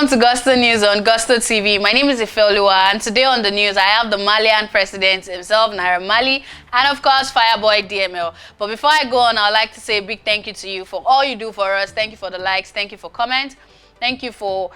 Welcome to Gusto News on Gusto TV. My name is Ifeoluwa, and today on the news I have the Malian president himself, NAIRA Marley, and of course Fireboy DML. But before I go on, I'd like to say a big thank you to you for all you do for us. Thank you for the likes, thank you for comments. Thank you for,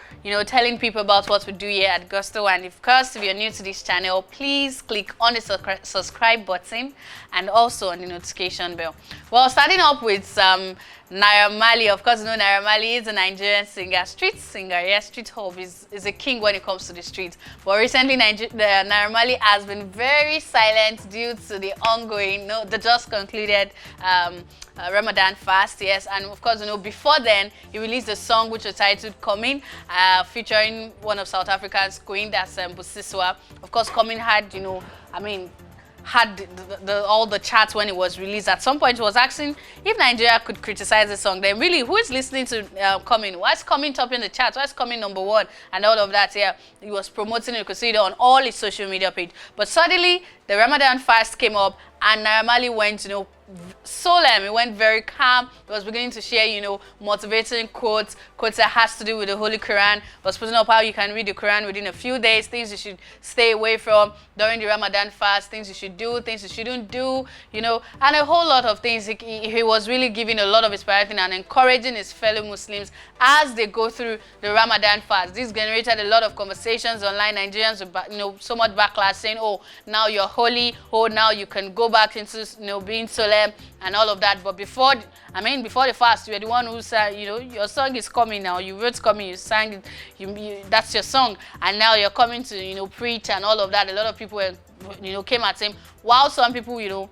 telling people about what we do here at Gusto. And of course, if you're new to this channel, please click on the subscribe button and also on the notification bell. Well, starting up with NAIRA Marley. Of course, NAIRA Marley is a Nigerian singer, street singer. Yes, street hope is a king when it comes to the streets. But recently, NAIRA Marley has been very silent due to the ongoing, the just concluded Ramadan fast. Yes, and of course, before then, he released a song which was titled Coming, featuring one of South Africa's queen, that's Busiswa. Of course, Coming had, had all the chats when it was released. At some point, it was asking if Nigeria could criticize the song. Then really, who is listening to Coming? Why is Coming topping the charts? Why is Coming #1? And all of that, yeah. He was promoting it, you could see it on all his social media page. But suddenly, the Ramadan fast came up, and NAIRA Marley went, solemn. He went very calm. He was beginning to share, motivating quotes that has to do with the Holy Quran. He was putting up how you can read the Quran within a few days, things you should stay away from during the Ramadan fast, things you should do, things you shouldn't do, and a whole lot of things. He was really giving a lot of inspiration and encouraging his fellow Muslims as they go through the Ramadan fast. This generated a lot of conversations online. Nigerians were, so much backlash saying, oh, now you're holy, oh, now you can go back into, being solemn and all of that. But before the fast, you're the one who said, your song is coming now. You wrote Coming, you sang it, that's your song, and now you're coming to, preach and all of that. A lot of people, came at him, while some people,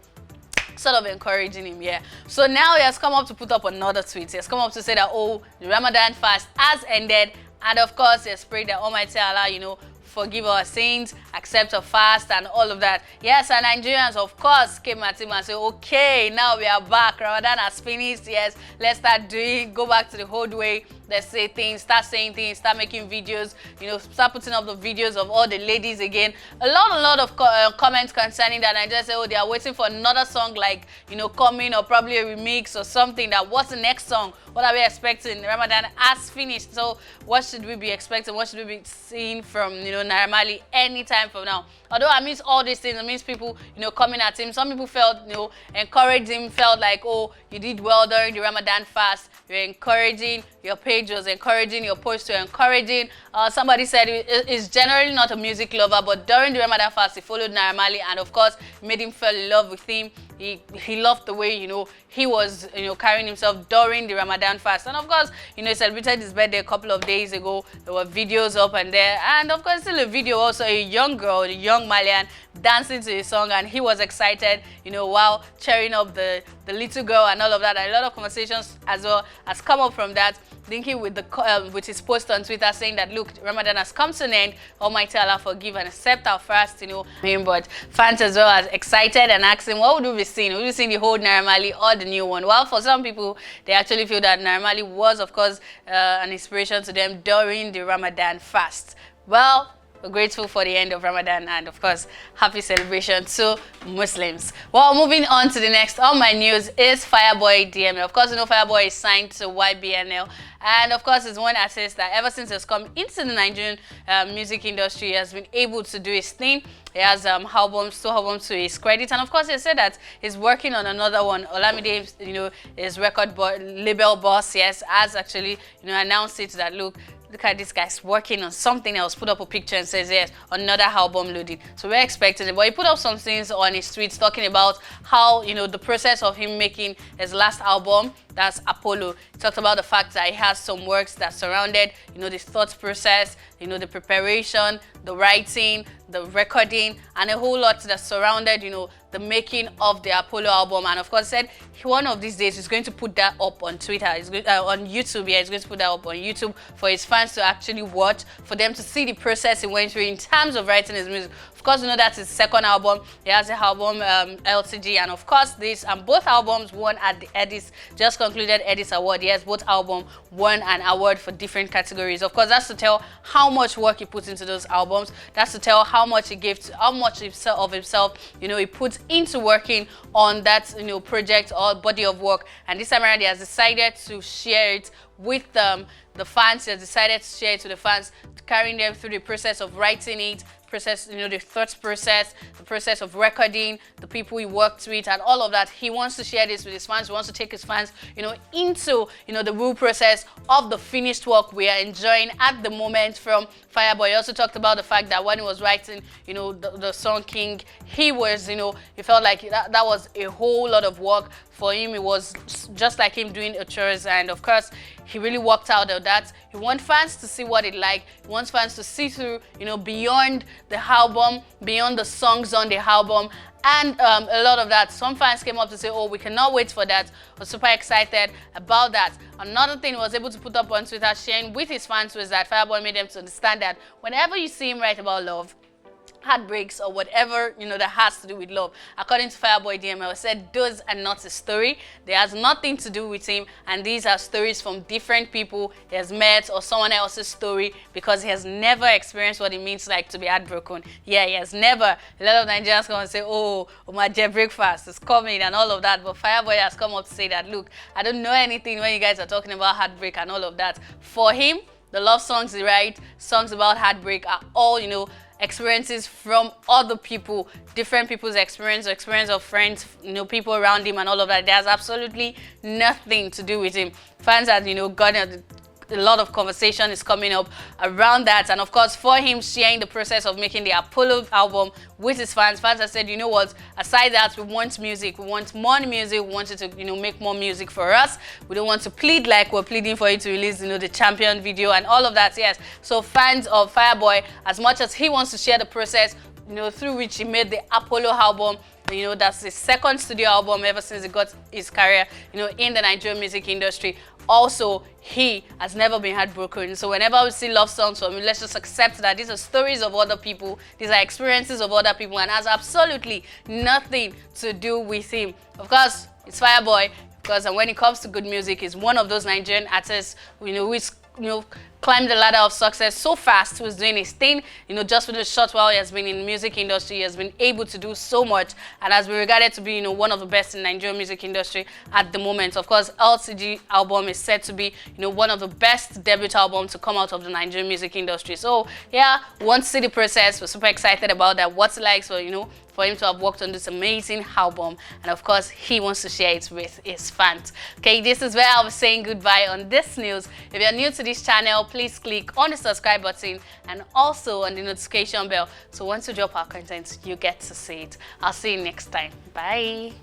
sort of encouraging him, yeah. So now he has come up to put up another tweet. He has come up to say that, oh, the Ramadan fast has ended, and of course, he has prayed that Almighty Allah, forgive our sins, accept our fast, and all of that. Yes, and Nigerians, of course, came at him and said, okay, now we are back. Ramadan has finished. Yes, let's start go back to the old way. Let's say things, start saying things, start making videos, start putting up the videos of all the ladies again. A lot of comments concerning that. I just say, oh, they are waiting for another song like, Coming, or probably a remix or something. That what's the next song? What are we expecting? Ramadan has finished. So what should we be expecting? What should we be seeing from, NAIRA Marley anytime from now? Although I miss all these things, it means people, coming at him. Some people felt, encouraged him, felt like, oh, you did well during the Ramadan fast. You're encouraging, your page was encouraging, your posts were encouraging. Somebody said he's generally not a music lover, but during the Ramadan fast, he followed NAIRA Marley, and of course, made him fall in love with him. He loved the way, he was, carrying himself during the Ramadan fast. And of course, he celebrated his birthday a couple of days ago. There were videos up and there. And of course, still a video also, a young girl, a young Malian, dancing to his song. And he was excited, while cheering up the little girl and all of that. And a lot of conversations as well has come up from that, linking with with his post on Twitter saying that, look, Ramadan has come to an end. Almighty Allah forgive and accept our fast, But fans as well are excited and asking, what would we be seeing? Would we be seeing the whole NAIRA Marley or the new one? Well, for some people, they actually feel that NAIRA Marley was, of course, an inspiration to them during the Ramadan fast. Well, we're grateful for the end of Ramadan, and of course, happy celebration to Muslims. Well, moving on to the next on my news is Fireboy DML. Of course, Fireboy is signed to YBNL, and of course, it's one artist that ever since he's come into the Nigerian music industry, he has been able to do his thing. He has two albums to his credit, and of course, he said that he's working on another one. Olamide, his record label boss, yes, has actually, announced it that look at this guy's working on something else, put up a picture and says, yes, another album loading. So we're expecting it. But he put up some things on his tweets talking about how, the process of him making his last album, that's Apollo. He talked about the fact that he has some works that surrounded, the thought process, the preparation, the writing, the recording, and a whole lot that surrounded, the making of the Apollo album. And of course, said one of these days he's going to put that up on Twitter. He's going, on YouTube. Yeah, he's going to put that up on YouTube for his fans to actually watch, for them to see the process he went through in terms of writing his music. Of course, that's his second album. He has the album LCG, and of course this, and both albums won at the Edis, just concluded Edis Award. Yes, both albums won an award for different categories. Of course, that's to tell how much work he puts into those albums. That's to tell how much he gives, how much of himself, he puts into working on that, project or body of work. And this time around, he has decided to share it with the fans. He has decided to share it to the fans, carrying them through the process of writing it, process, the thought process, the process of recording, the people he worked with, and all of that. He wants to share this with his fans. He wants to take his fans, into, the real process of the finished work we are enjoying at the moment from Fireboy. He also talked about the fact that when he was writing, the song King, he was, he felt like that was a whole lot of work. For him, it was just like him doing a chores, and of course, he really worked out of that. He wants fans to see what it like. He wants fans to see through, beyond the album, beyond the songs on the album, and a lot of that. Some fans came up to say, oh, we cannot wait for that. We're super excited about that. Another thing he was able to put up on Twitter, sharing with his fans, was that Fireboy made them to understand that whenever you see him write about love, heartbreaks, or whatever that has to do with love, according to Fireboy DML, said those are not his story. They has nothing to do with him, and these are stories from different people he has met, or someone else's story, because he has never experienced what it means like to be heartbroken. Yeah, he has never. A lot of Nigerians come and say, oh, my jet breakfast is coming and all of that, but Fireboy has come up to say that, look, I don't know anything when you guys are talking about heartbreak and all of that. For him, the love songs he writes, songs about heartbreak, are all, experiences from other people, different people's experience of friends, people around him and all of that. There's absolutely nothing to do with him. Fans had, gotten a lot of conversation is coming up around that, and of course, for him sharing the process of making the Apollo album with his fans have said, you know what, aside that, we want music, we want more music, we want you to, make more music for us. We don't want to plead like we're pleading for you to release, the Champion video and all of that. Yes, so fans of Fireboy, as much as he wants to share the process, through which he made the Apollo album, that's his second studio album ever since he got his career, in the Nigerian music industry. Also, he has never been heartbroken. So whenever we see love songs from him, let's just accept that these are stories of other people, these are experiences of other people, and has absolutely nothing to do with him. Of course, it's Fireboy, because when it comes to good music, he's one of those Nigerian artists, who is, climbed the ladder of success so fast. He was doing his thing, just with a short while he has been in the music industry. He has been able to do so much, and has been regarded to be, one of the best in Nigerian music industry at the moment. Of course, LCG album is said to be, one of the best debut albums to come out of the Nigerian music industry. So yeah, want to see the process. We're super excited about that. What's it like? So for him to have worked on this amazing album, and of course, he wants to share it with his fans. Okay, this is where I'll be saying goodbye on this news. If you're new to this channel, please click on the subscribe button and also on the notification bell, so once we drop our content, you get to see it. I'll see you next time. Bye.